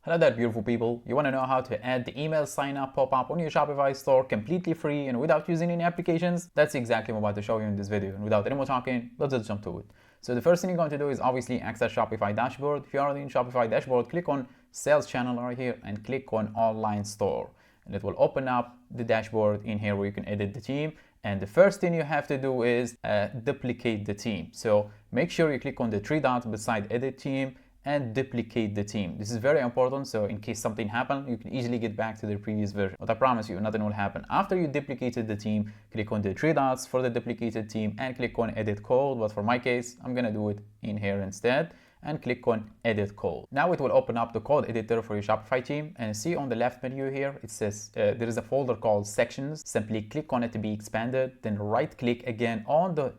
Hello there, beautiful people. You want to know how to add the email sign up pop-up on your Shopify store completely free and without using any applications? That's exactly what I'm about to show you in this video. And without any more talking, let's just jump to it. So the first thing you're going to do is obviously access Shopify dashboard. If you're already in Shopify dashboard, click on sales channel right here and click on online store. And it will open up the dashboard in here where you can edit the theme. And the first thing you have to do is duplicate the theme. So make sure you click on the three dots beside edit theme and duplicate the theme. This is very important, so in case something happens, you can easily get back to the previous version. But I promise you, nothing will happen. After you duplicated the theme, click on the three dots for the duplicated theme and click on edit code. But for my case, I'm gonna do it in here instead and click on edit code. Now it will open up the code editor for your Shopify theme, and see on the left menu here, it says there is a folder called sections. Simply click on it to be expanded, then right click again on the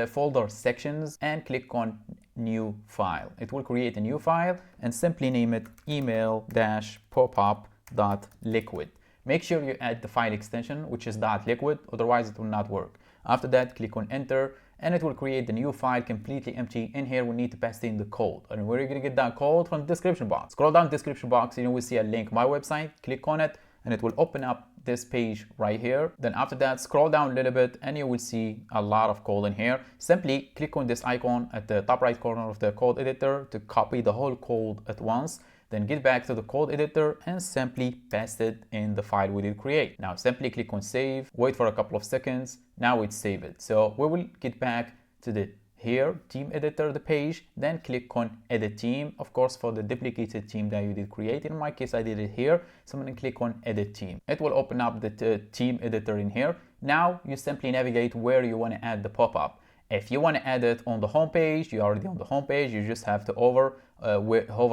folder sections and click on new file. It will create a new file and simply name it email-popup.liquid. Make sure you add the file extension, which is .liquid, otherwise it will not work. After that, click on enter and it will create the new file completely empty. In here we need to paste in the code, and where are you going to get that code? From the description box. Scroll down the description box and you will see a link, my website. Click on it and it will open up this page right here. Then after that, scroll down a little bit and you will see a lot of code in here. Simply click on this icon at the top right corner of the code editor to copy the whole code at once. Then get back to the code editor and simply paste it in the file we did create. Now simply click on save, wait for a couple of seconds. Now it's saved. So we will get back to the here theme editor, the page, then click on edit theme, of course for the duplicated theme that you did create. In my case I did it here, so I'm going to click on edit theme. It will open up the theme editor in here. Now you simply navigate where you want to add the pop-up. If you want to add it on the home page, you're already on the home page, you just have to hover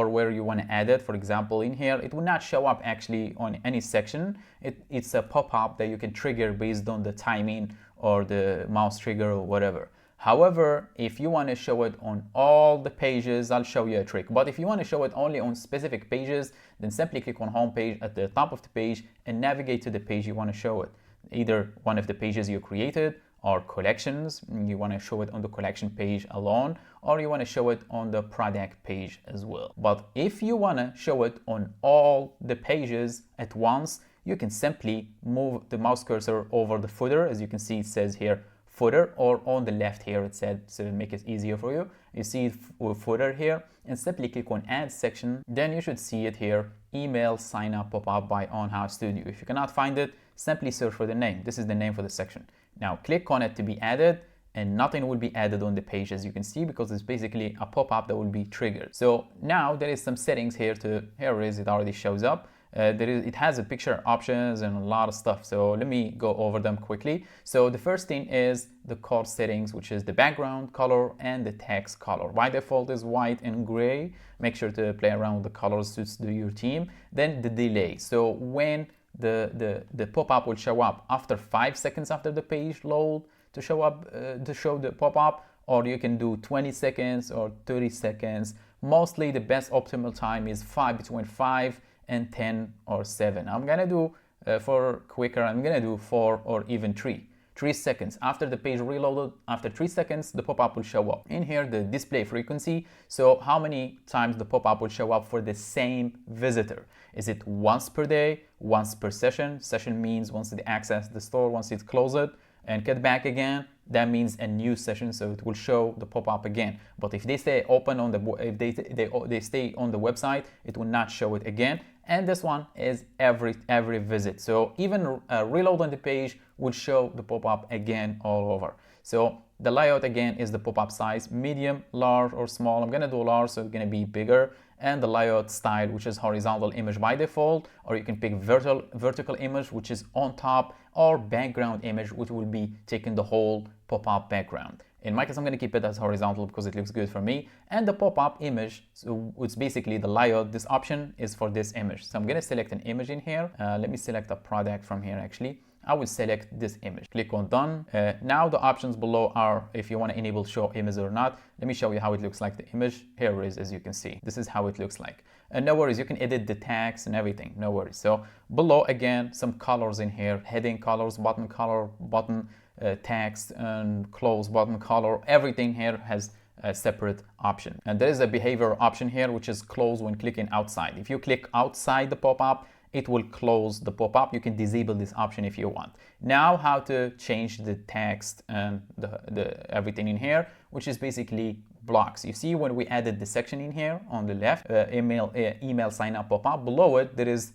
where you want to add it. For example, in here it will not show up actually on any section. It's a pop-up that you can trigger based on the timing or the mouse trigger or whatever. However, if you want to show it on all the pages, I'll show you a trick. But if you want to show it only on specific pages, then simply click on home page at the top of the page and navigate to the page you want to show it. Either one of the pages you created or collections, you want to show it on the collection page alone, or you want to show it on the product page as well. But if you want to show it on all the pages at once, you can simply move the mouse cursor over the footer. As you can see, it says here footer, or on the left here it said, so make it easier for you. You see footer here and simply click on add section. Then you should see it here, email sign up pop-up by OnHouse Studio. If you cannot find it, simply search for the name. This is the name for the section. Now click on it to be added, and nothing will be added on the page, as you can see, because it's basically a pop-up that will be triggered. So now there is some settings here here it is, it already shows up. It has a picture options and a lot of stuff, so let me go over them quickly. So the first thing is the color settings, which is the background color and the text color. By default is white and gray. Make sure to play around with the colors to your theme. Then the delay, so when the pop-up will show up after 5 seconds after the page load to show up to show the pop-up, or you can do 20 seconds or 30 seconds. Mostly the best optimal time is between 5 and 10 or 7. I'm gonna do for quicker, I'm gonna do 4 or even 3 seconds after the page reloaded. After 3 seconds the pop-up will show up. In here the display frequency, so how many times the pop-up will show up for the same visitor. Is it once per day, once per session? Session means once they access the store, once it closes it and get back again, that means a new session, so it will show the pop-up again. But if they stay open on the if they stay on the website, it will not show it again. And this one is every visit, so even a reload on the page will show the pop-up again all over. So the layout again is the pop-up size, medium, large or small. I'm gonna do large, so it's gonna be bigger. And the layout style, which is horizontal image by default, or you can pick vertical image, which is on top, or background image, which will be taking the whole pop-up background. In my case, I'm going to keep it as horizontal because it looks good for me. And the pop-up image, so it's basically the layout. This option is for this image. So I'm going to select an image in here. Let me select a product from here actually. I will select this image. Click on done. Now the options below are if you want to enable show image or not. Let me show you how it looks like the image. Here it is, as you can see. This is how it looks like. And no worries, you can edit the tags and everything. No worries. So below again, some colors in here. Heading colors, button color, button text and close button color. Everything here has a separate option. And there is a behavior option here, which is close when clicking outside. If you click outside the pop-up, it will close the pop-up. You can disable this option if you want. Now, how to change the text and everything in here, which is basically blocks. You see when we added the section in here on the left, email sign up pop-up, below it there is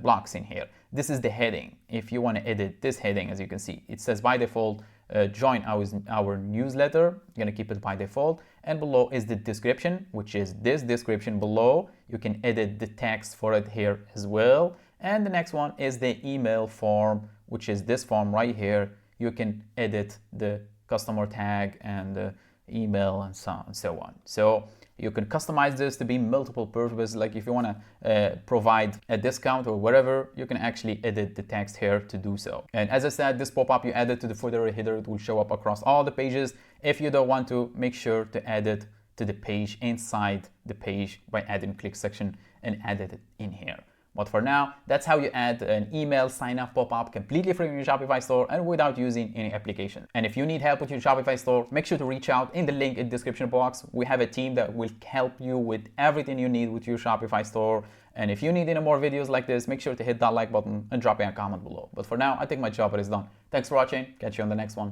blocks in here. This is the heading. If you want to edit this heading, as you can see, it says by default join our newsletter. You're gonna keep it by default, and below is the description, which is this description below. You can edit the text for it here as well. And the next one is the email form, which is this form right here. You can edit the customer tag and the email and so on and so on. So you can customize this to be multiple purposes. Like if you want to provide a discount or whatever, you can actually edit the text here to do so. And as I said, this pop-up you add it to the footer or header, it will show up across all the pages. If you don't want to, make sure to add it to the page inside the page by adding click section and edit it in here. But for now, that's how you add an email sign-up pop-up completely free in your Shopify store and without using any application. And if you need help with your Shopify store, make sure to reach out in the link in the description box. We have a team that will help you with everything you need with your Shopify store. And if you need any more videos like this, make sure to hit that like button and drop me a comment below. But for now, I think my job is done. Thanks for watching. Catch you on the next one.